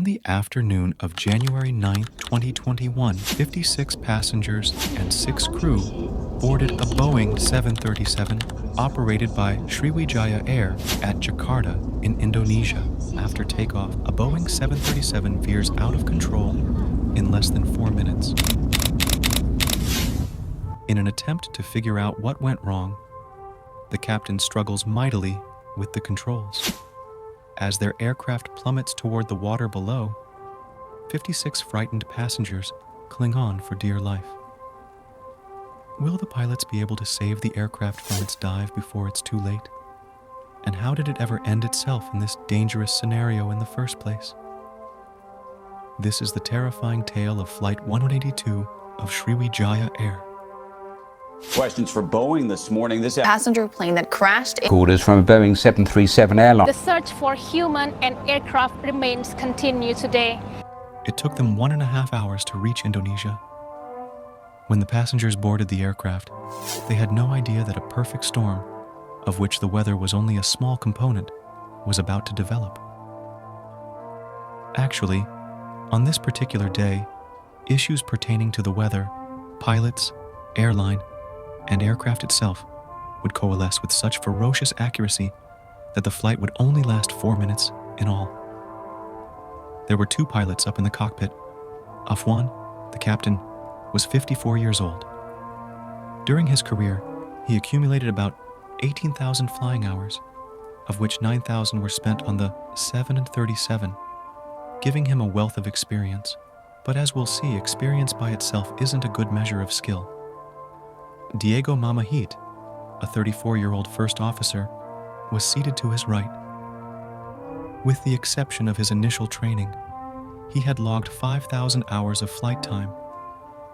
On the afternoon of January 9, 2021, 56 passengers and 6 crew boarded a Boeing 737 operated by Sriwijaya Air at Jakarta in Indonesia. After takeoff, a Boeing 737 veers out of control in less than 4 minutes. In an attempt to figure out what went wrong, the captain struggles mightily with the controls. As their aircraft plummets toward the water below, 56 frightened passengers cling on for dear life. Will the pilots be able to save the aircraft from its dive before it's too late? And how did it ever end itself in this dangerous scenario in the first place? This is the terrifying tale of Flight 182 of Sriwijaya Air. Questions for Boeing this morning. This passenger plane that crashed. Orders from a Boeing 737 airline. The search for human and aircraft remains continue today. It took them 1.5 hours to reach Indonesia. When the passengers boarded the aircraft, they had no idea that a perfect storm, of which the weather was only a small component, was about to develop. Actually, on this particular day, issues pertaining to the weather, pilots, airline, and aircraft itself would coalesce with such ferocious accuracy that the flight would only last 4 minutes in all. There were 2 pilots up in the cockpit. Afwan, the captain, was 54 years old. During his career, he accumulated about 18,000 flying hours, of which 9,000 were spent on the 737, giving him a wealth of experience. But as we'll see, experience by itself isn't a good measure of skill. Diego Mamahit, a 34-year-old first officer, was seated to his right. With the exception of his initial training, he had logged 5,000 hours of flight time,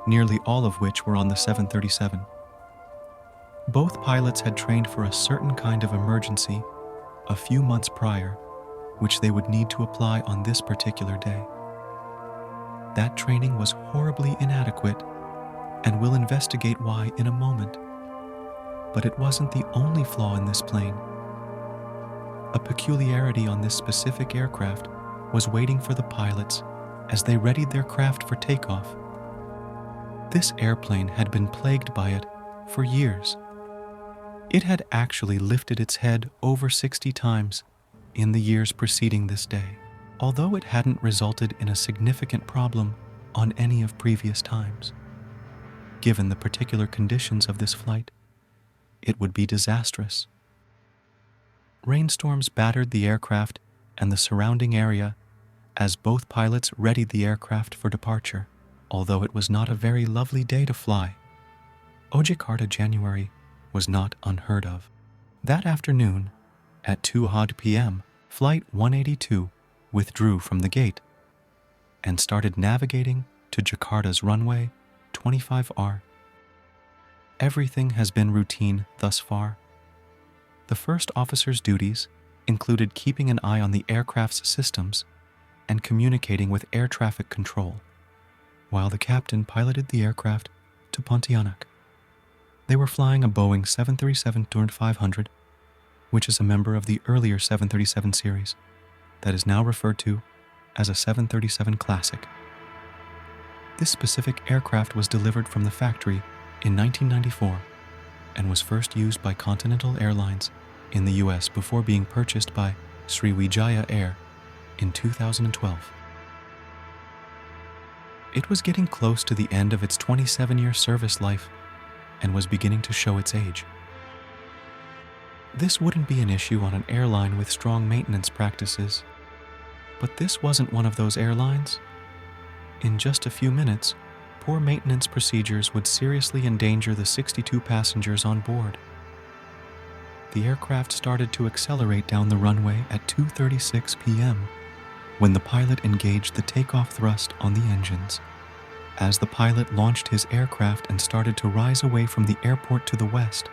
nearly all of which were on the 737. Both pilots had trained for a certain kind of emergency a few months prior, which they would need to apply on this particular day. That training was horribly inadequate, and we'll investigate why in a moment. But it wasn't the only flaw in this plane. A peculiarity on this specific aircraft was waiting for the pilots as they readied their craft for takeoff. This airplane had been plagued by it for years. It had actually lifted its head over 60 times in the years preceding this day, although it hadn't resulted in a significant problem on any of previous times. Given the particular conditions of this flight, it would be disastrous. Rainstorms battered the aircraft and the surrounding area as both pilots readied the aircraft for departure. Although it was not a very lovely day to fly, Jakarta January was not unheard of. That afternoon, at 2:00 p.m., Flight 182 withdrew from the gate and started navigating to Jakarta's runway 25R. Everything has been routine thus far. The first officer's duties included keeping an eye on the aircraft's systems and communicating with air traffic control, while the captain piloted the aircraft to Pontianak. They were flying a Boeing 737-500, which is a member of the earlier 737 series that is now referred to as a 737 Classic. This specific aircraft was delivered from the factory in 1994 and was first used by Continental Airlines in the US before being purchased by Sriwijaya Air in 2012. It was getting close to the end of its 27-year service life and was beginning to show its age. This wouldn't be an issue on an airline with strong maintenance practices, but this wasn't one of those airlines. In just a few minutes, poor maintenance procedures would seriously endanger the 62 passengers on board. The aircraft started to accelerate down the runway at 2:36 p.m. when the pilot engaged the takeoff thrust on the engines. As the pilot launched his aircraft and started to rise away from the airport to the west,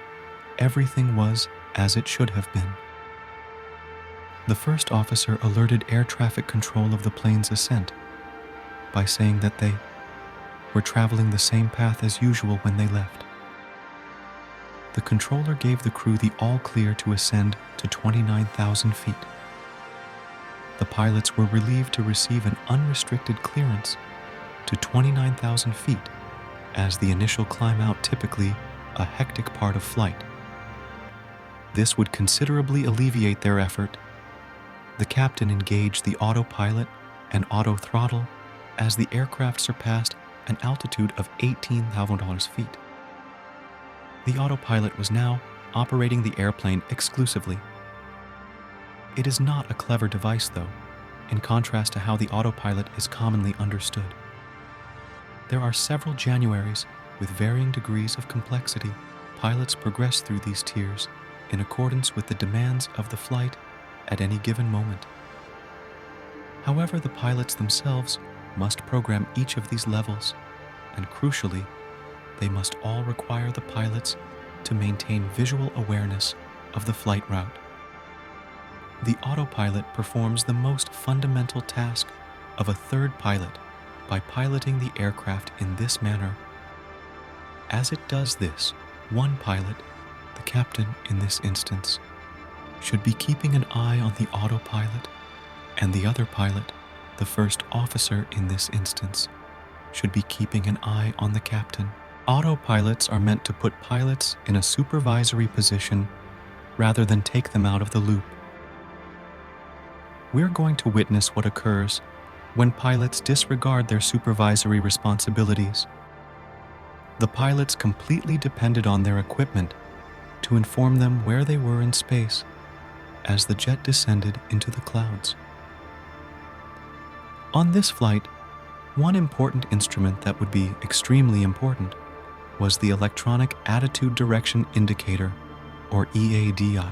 everything was as it should have been. The first officer alerted air traffic control of the plane's ascent by saying that they were traveling the same path as usual when they left. The controller gave the crew the all-clear to ascend to 29,000 feet. the pilots were relieved to receive an unrestricted clearance to 29,000 feet, as the initial climb out typically a hectic part of flight. This would considerably alleviate their effort. The captain engaged the autopilot and auto throttle as the aircraft surpassed an altitude of 18,000 feet. The autopilot was now operating the airplane exclusively. It is not a clever device, though, in contrast to how the autopilot is commonly understood. There are several Januaries with varying degrees of complexity. Pilots progress through these tiers in accordance with the demands of the flight at any given moment. However, the pilots themselves must program each of these levels, and crucially, they must all require the pilots to maintain visual awareness of the flight route. The autopilot performs the most fundamental task of a third pilot by piloting the aircraft in this manner. As it does this, one pilot, the captain in this instance, should be keeping an eye on the autopilot, and the other pilot, the first officer in this instance, should be keeping an eye on the captain. Autopilots are meant to put pilots in a supervisory position rather than take them out of the loop. We're going to witness what occurs when pilots disregard their supervisory responsibilities. The pilots completely depended on their equipment to inform them where they were in space as the jet descended into the clouds. On this flight, one important instrument that would be extremely important was the Electronic Attitude Direction Indicator, or EADI.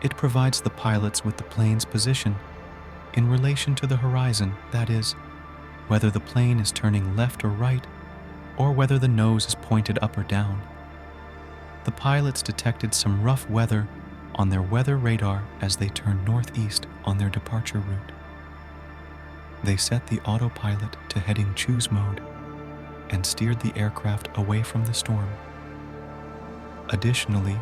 It provides the pilots with the plane's position in relation to the horizon, that is, whether the plane is turning left or right, or whether the nose is pointed up or down. The pilots detected some rough weather on their weather radar as they turned northeast on their departure route. They set the autopilot to heading choose mode and steered the aircraft away from the storm. Additionally,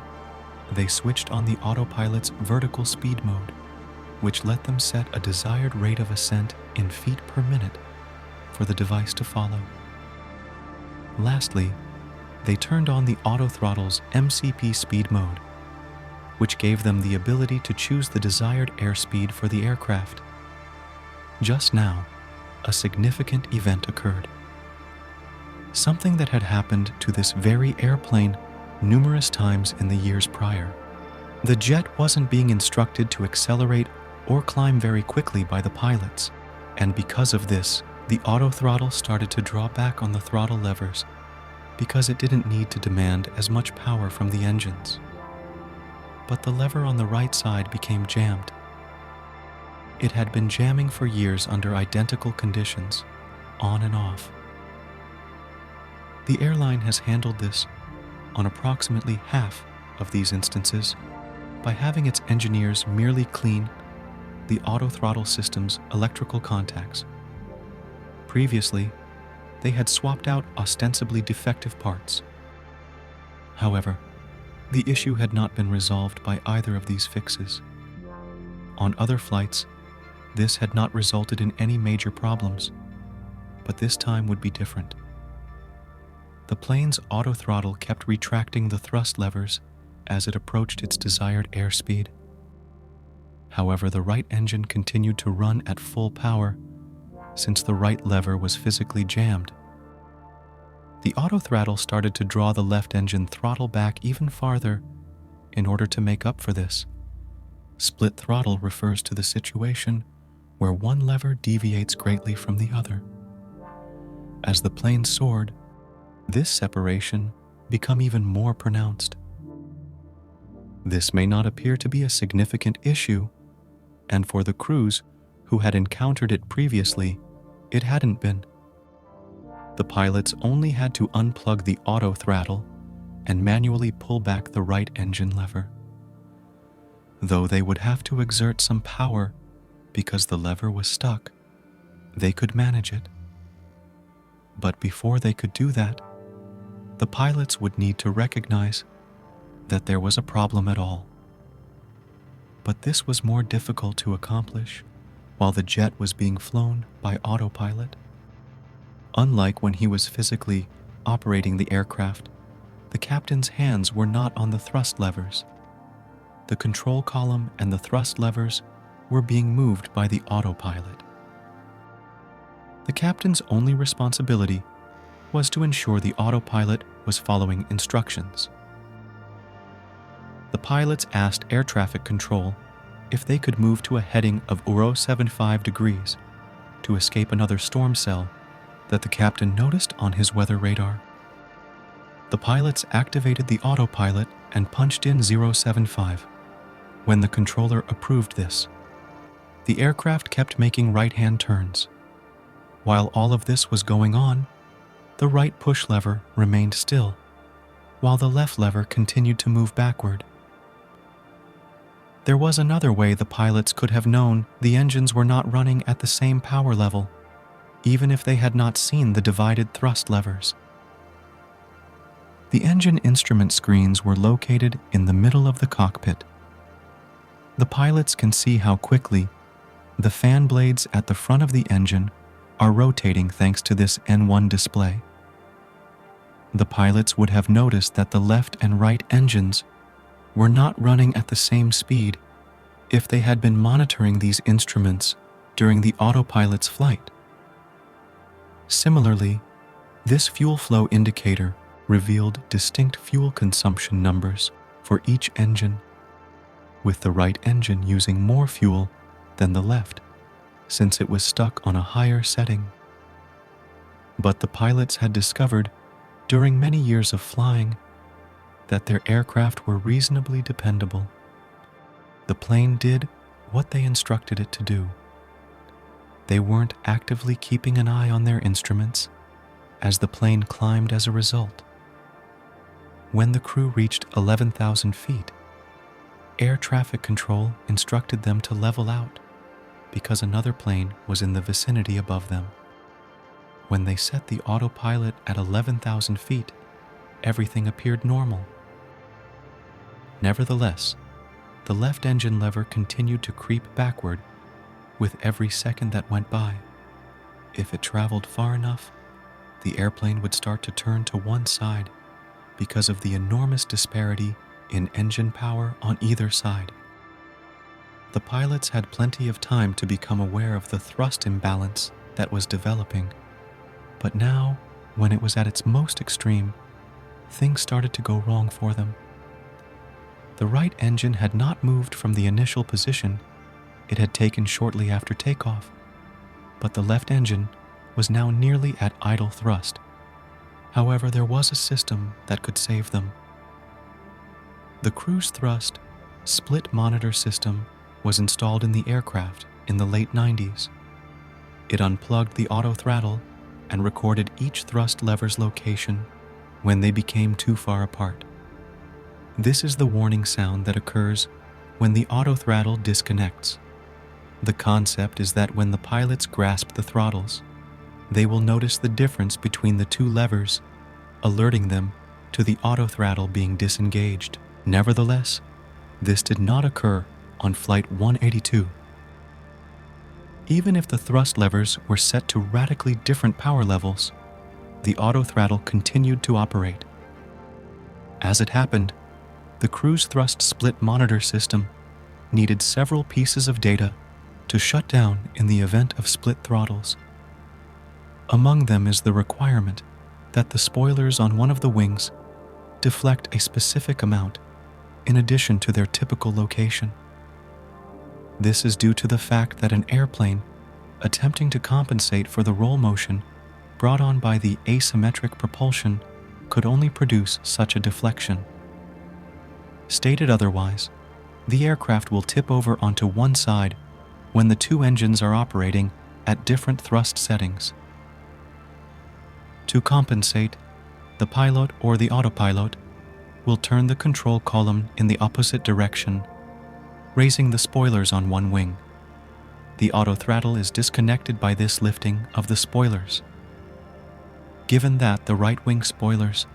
they switched on the autopilot's vertical speed mode, which let them set a desired rate of ascent in feet per minute for the device to follow. Lastly, they turned on the autothrottle's MCP speed mode, which gave them the ability to choose the desired airspeed for the aircraft. Just now, a significant event occurred. Something that had happened to this very airplane numerous times in the years prior. The jet wasn't being instructed to accelerate or climb very quickly by the pilots, and because of this, the autothrottle started to draw back on the throttle levers because it didn't need to demand as much power from the engines. But the lever on the right side became jammed. It had been jamming for years under identical conditions, on and off. The airline has handled this on approximately half of these instances by having its engineers merely clean the autothrottle system's electrical contacts. Previously, they had swapped out ostensibly defective parts. However, the issue had not been resolved by either of these fixes. On other flights, this had not resulted in any major problems, but this time would be different. The plane's autothrottle kept retracting the thrust levers as it approached its desired airspeed. However, the right engine continued to run at full power since the right lever was physically jammed. The autothrottle started to draw the left engine throttle back even farther in order to make up for this. Split throttle refers to the situation where one lever deviates greatly from the other. As the plane soared, this separation became even more pronounced. This may not appear to be a significant issue, and for the crews who had encountered it previously, it hadn't been. The pilots only had to unplug the auto throttle and manually pull back the right engine lever. Though they would have to exert some power because the lever was stuck, they could manage it. But before they could do that, the pilots would need to recognize that there was a problem at all. But this was more difficult to accomplish while the jet was being flown by autopilot. Unlike when he was physically operating the aircraft, the captain's hands were not on the thrust levers. The control column and the thrust levers were being moved by the autopilot. The captain's only responsibility was to ensure the autopilot was following instructions. The pilots asked air traffic control if they could move to a heading of 075 degrees to escape another storm cell that the captain noticed on his weather radar. The pilots activated the autopilot and punched in 075. When the controller approved this, the aircraft kept making right-hand turns. While all of this was going on, the right push lever remained still, while the left lever continued to move backward. There was another way the pilots could have known the engines were not running at the same power level, even if they had not seen the divided thrust levers. The engine instrument screens were located in the middle of the cockpit. The pilots can see how quickly the fan blades at the front of the engine are rotating thanks to this N1 display. The pilots would have noticed that the left and right engines were not running at the same speed if they had been monitoring these instruments during the autopilot's flight. Similarly, this fuel flow indicator revealed distinct fuel consumption numbers for each engine, with the right engine using more fuel than the left, since it was stuck on a higher setting. But the pilots had discovered during many years of flying that their aircraft were reasonably dependable. The plane did what they instructed it to do. They weren't actively keeping an eye on their instruments as the plane climbed as a result. When the crew reached 11,000 feet, air traffic control instructed them to level out because another plane was in the vicinity above them. When they set the autopilot at 11,000 feet, everything appeared normal. Nevertheless, the left engine lever continued to creep backward with every second that went by. If it traveled far enough, the airplane would start to turn to one side because of the enormous disparity in engine power on either side. The pilots had plenty of time to become aware of the thrust imbalance that was developing, but now, when it was at its most extreme, things started to go wrong for them. The right engine had not moved from the initial position it had taken shortly after takeoff, but the left engine was now nearly at idle thrust. However, there was a system that could save them. The cruise thrust split monitor system was installed in the aircraft in the late 90s. It unplugged the auto throttle and recorded each thrust lever's location when they became too far apart. This is the warning sound that occurs when the auto throttle disconnects. The concept is that when the pilots grasp the throttles, they will notice the difference between the two levers, alerting them to the auto throttle being disengaged. Nevertheless, this did not occur on Flight 182. Even if the thrust levers were set to radically different power levels, the auto throttle continued to operate. As it happened, the cruise thrust split monitor system needed several pieces of data to shut down in the event of split throttles. Among them is the requirement that the spoilers on one of the wings deflect a specific amount in addition to their typical location. This is due to the fact that an airplane attempting to compensate for the roll motion brought on by the asymmetric propulsion could only produce such a deflection. Stated otherwise, the aircraft will tip over onto one side when the two engines are operating at different thrust settings. To compensate, the pilot or the autopilot will turn the control column in the opposite direction, raising the spoilers on one wing. The auto throttle is disconnected by this lifting of the spoilers. Given that the right wing spoilers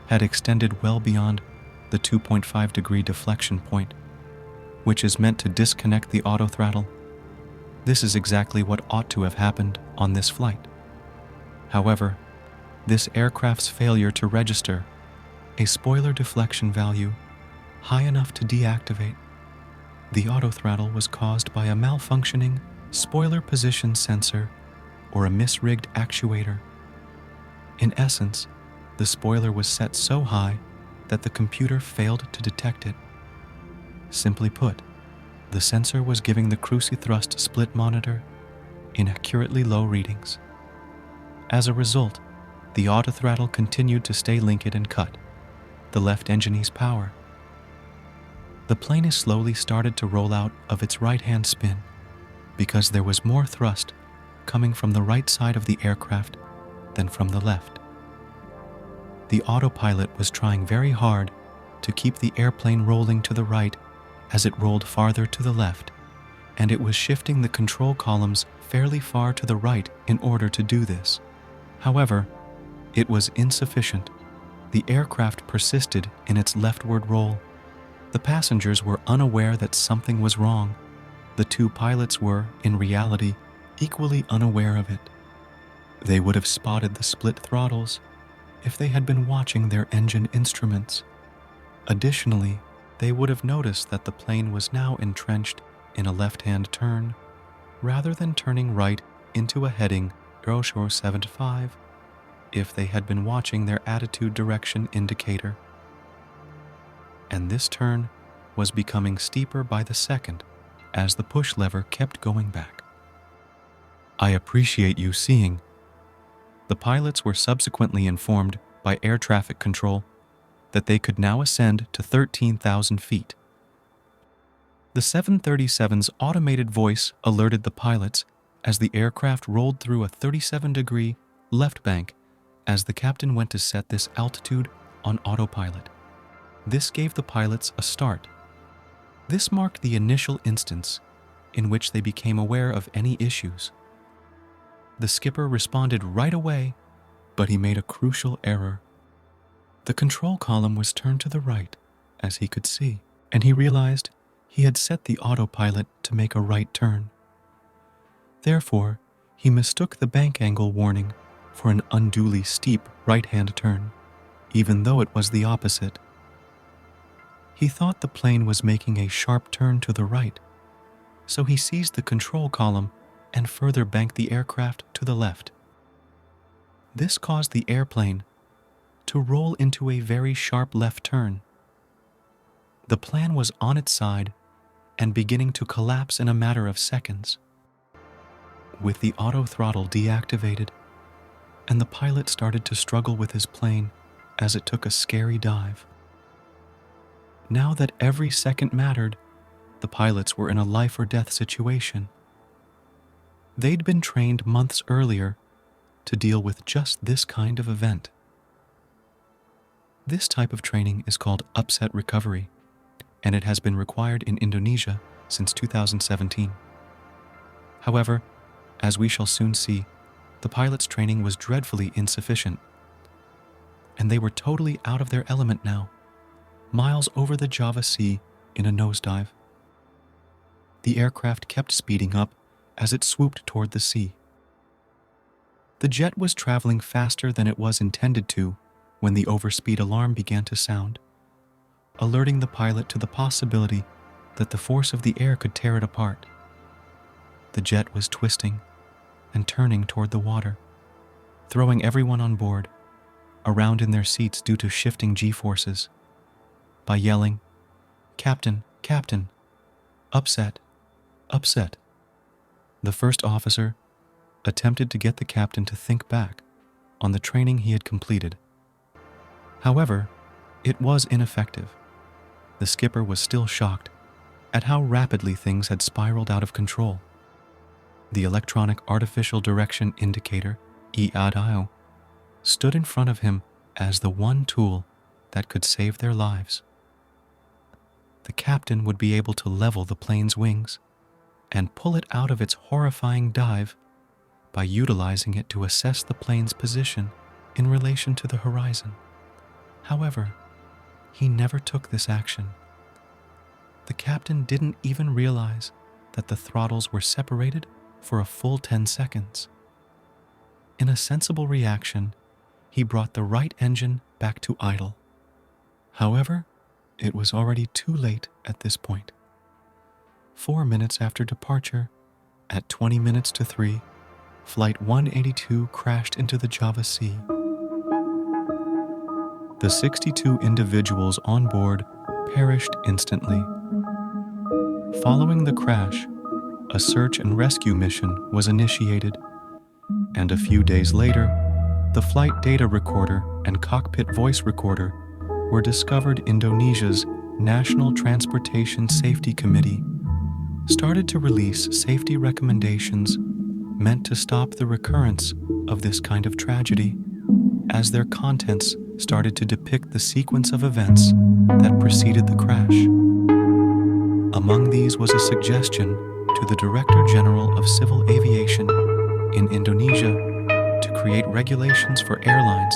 had extended well beyond the 2.5 degree deflection point, which is meant to disconnect the auto throttle. This is exactly what ought to have happened on this flight. However, this aircraft's failure to register a spoiler deflection value high enough to deactivate the auto throttle was caused by a malfunctioning spoiler position sensor or a misrigged actuator. In essence, the spoiler was set so high that the computer failed to detect it. Simply put, the sensor was giving the cruci-thrust split monitor inaccurately low readings. As a result, the autothrottle continued to stay linked and cut the left engine's power. The plane is slowly started to roll out of its right-hand spin because there was more thrust coming from the right side of the aircraft than from the left. The autopilot was trying very hard to keep the airplane rolling to the right as it rolled farther to the left, and it was shifting the control columns fairly far to the right in order to do this. However, it was insufficient. The aircraft persisted in its leftward roll. The passengers were unaware that something was wrong. The two pilots were, in reality, equally unaware of it. They would have spotted the split throttles if they had been watching their engine instruments. Additionally, they would have noticed that the plane was now entrenched in a left-hand turn, rather than turning right into a heading 075 if they had been watching their attitude direction indicator. And this turn was becoming steeper by the second as the push lever kept going back. I appreciate you seeing. The pilots were subsequently informed by air traffic control that they could now ascend to 13,000 feet. The 737's automated voice alerted the pilots as the aircraft rolled through a 37-degree left bank as the captain went to set this altitude on autopilot. This gave the pilots a start. This marked the initial instance in which they became aware of any issues. The skipper responded right away, but he made a crucial error. The control column was turned to the right, as he could see, and he realized he had set the autopilot to make a right turn. Therefore, he mistook the bank angle warning for an unduly steep right-hand turn, even though it was the opposite. He thought the plane was making a sharp turn to the right, so he seized the control column and further banked the aircraft to the left. This caused the airplane to roll into a very sharp left turn. The plan was on its side and beginning to collapse in a matter of seconds. With the auto throttle deactivated, and the pilot started to struggle with his plane as it took a scary dive. Now that every second mattered, the pilots were in a life or death situation. They'd been trained months earlier to deal with just this kind of event. This type of training is called upset recovery, and it has been required in Indonesia since 2017. However, as we shall soon see, the pilots' training was dreadfully insufficient, and they were totally out of their element now, miles over the Java Sea in a nosedive. The aircraft kept speeding up as it swooped toward the sea. The jet was traveling faster than it was intended to when the overspeed alarm began to sound, alerting the pilot to the possibility that the force of the air could tear it apart. The jet was twisting and turning toward the water, throwing everyone on board around in their seats due to shifting G-forces. By yelling, "Captain, Captain, upset, upset," the first officer attempted to get the captain to think back on the training he had completed. However, it was ineffective. The skipper was still shocked at how rapidly things had spiraled out of control. The electronic artificial direction indicator, EADIO, stood in front of him as the one tool that could save their lives. The captain would be able to level the plane's wings and pull it out of its horrifying dive by utilizing it to assess the plane's position in relation to the horizon. However, he never took this action. The captain didn't even realize that the throttles were separated for a full 10 seconds. In a sensible reaction, he brought the right engine back to idle. However, it was already too late at this point. 4 minutes after departure, at 20 minutes to 3, Flight 182 crashed into the Java Sea. The 62 individuals on board perished instantly. Following the crash, a search and rescue mission was initiated, and a few days later, the flight data recorder and cockpit voice recorder were discovered. Indonesia's National Transportation Safety Committee started to release safety recommendations meant to stop the recurrence of this kind of tragedy, as their contents started to depict the sequence of events that preceded the crash. Among these was a suggestion to the Director General of Civil Aviation in Indonesia to create regulations for airlines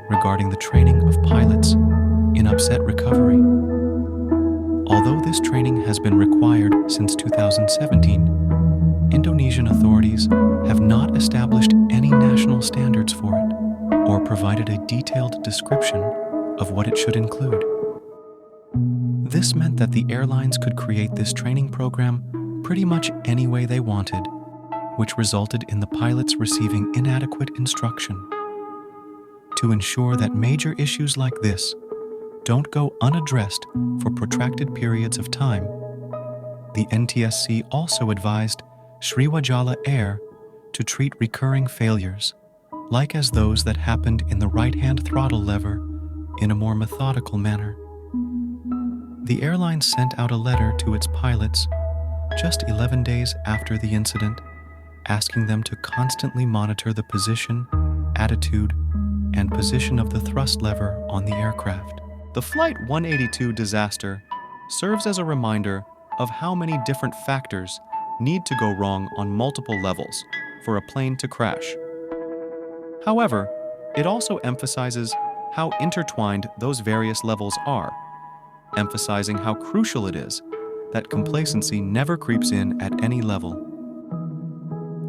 regarding the training of pilots in upset recovery. Although this training has been required since 2017, Indonesian authorities have not established any national standards for it or provided a detailed description of what it should include. This meant that the airlines could create this training program pretty much any way they wanted, which resulted in the pilots receiving inadequate instruction. To ensure that major issues like this don't go unaddressed for protracted periods of time, the NTSC also advised Sriwijaya Air to treat recurring failures, like as those that happened in the right-hand throttle lever, in a more methodical manner. The airline sent out a letter to its pilots just 11 days after the incident, asking them to constantly monitor the position, attitude, and position of the thrust lever on the aircraft. The Flight 182 disaster serves as a reminder of how many different factors need to go wrong on multiple levels for a plane to crash. However, it also emphasizes how intertwined those various levels are, emphasizing how crucial it is that complacency never creeps in at any level.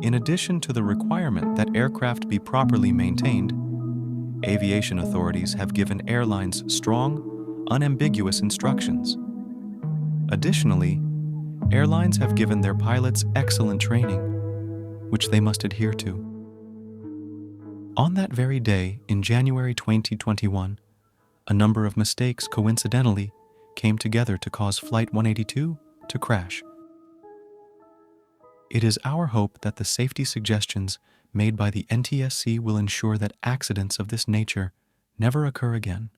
In addition to the requirement that aircraft be properly maintained, aviation authorities have given airlines strong, unambiguous instructions. Additionally, airlines have given their pilots excellent training, which they must adhere to. On that very day, in January 2021, a number of mistakes coincidentally came together to cause Flight 182 to crash. It is our hope that the safety suggestions made by the NTSC will ensure that accidents of this nature never occur again.